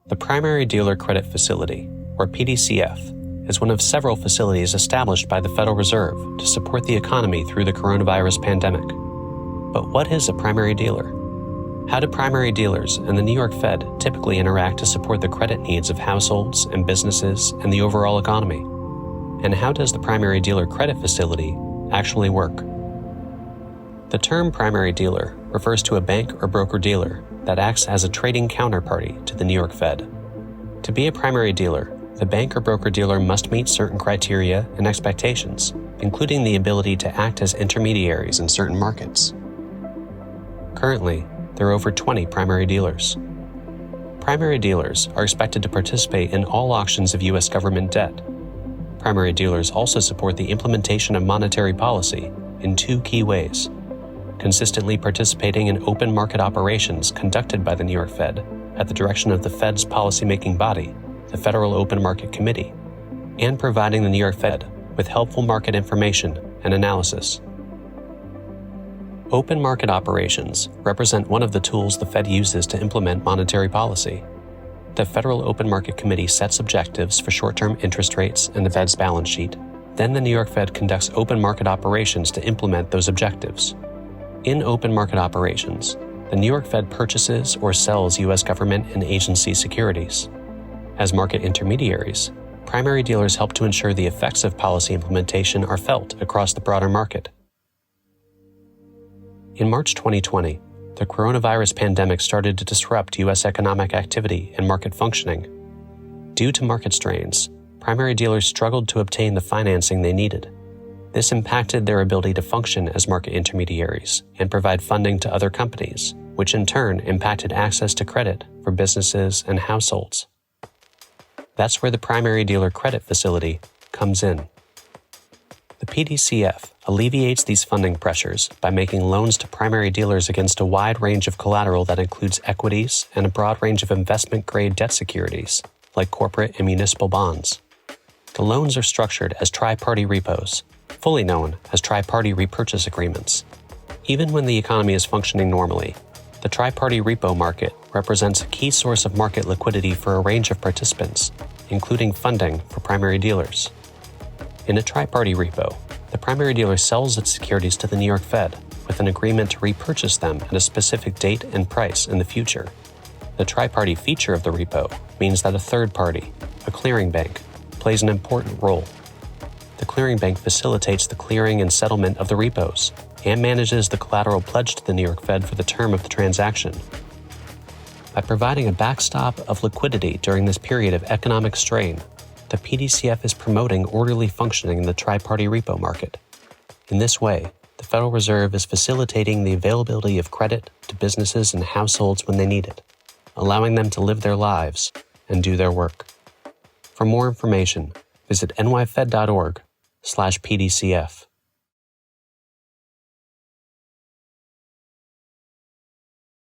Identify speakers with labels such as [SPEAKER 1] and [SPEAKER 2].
[SPEAKER 1] The Primary Dealer Credit Facility, or PDCF, is one of several facilities established by the Federal Reserve to support the economy through the coronavirus pandemic. But what is a primary dealer? How do primary dealers and the New York Fed typically interact to support the credit needs of households and businesses and the overall economy? And how does the Primary Dealer Credit Facility actually work? The term primary dealer refers to a bank or broker-dealer that acts as a trading counterparty to the New York Fed. To be a primary dealer, the bank or broker-dealer must meet certain criteria and expectations, including the ability to act as intermediaries in certain markets. Currently, there are over 20 primary dealers. Primary dealers are expected to participate in all auctions of U.S. government debt. Primary dealers also support the implementation of monetary policy in two key ways: consistently participating in open market operations conducted by the New York Fed at the direction of the Fed's policymaking body, the Federal Open Market Committee, and providing the New York Fed with helpful market information and analysis. Open market operations represent one of the tools the Fed uses to implement monetary policy. The Federal Open Market Committee sets objectives for short-term interest rates and the Fed's balance sheet. Then the New York Fed conducts open market operations to implement those objectives. In open market operations, the New York Fed purchases or sells U.S. government and agency securities. As market intermediaries, primary dealers help to ensure the effects of policy implementation are felt across the broader market. In March 2020, the coronavirus pandemic started to disrupt U.S. economic activity and market functioning. Due to market strains, primary dealers struggled to obtain the financing they needed. This impacted their ability to function as market intermediaries and provide funding to other companies, which in turn impacted access to credit for businesses and households. That's where the Primary Dealer Credit Facility comes in. The PDCF alleviates these funding pressures by making loans to primary dealers against a wide range of collateral that includes equities and a broad range of investment-grade debt securities, like corporate and municipal bonds. The loans are structured as Triparty Repos, fully known as Triparty Repurchase Agreements. Even when the economy is functioning normally, the Triparty Repo market represents a key source of market liquidity for a range of participants, including funding for primary dealers. In a Triparty Repo, the primary dealer sells its securities to the New York Fed with an agreement to repurchase them at a specific date and price in the future. The Triparty feature of the repo means that a third party, a clearing bank, plays an important role. The clearing bank facilitates the clearing and settlement of the repos and manages the collateral pledged to the New York Fed for the term of the transaction. By providing a backstop of liquidity during this period of economic strain, the PDCF is promoting orderly functioning in the Triparty Repo market. In this way, the Federal Reserve is facilitating the availability of credit to businesses and households when they need it, allowing them to live their lives and do their work. For more information, visit nyfed.org/PDCF.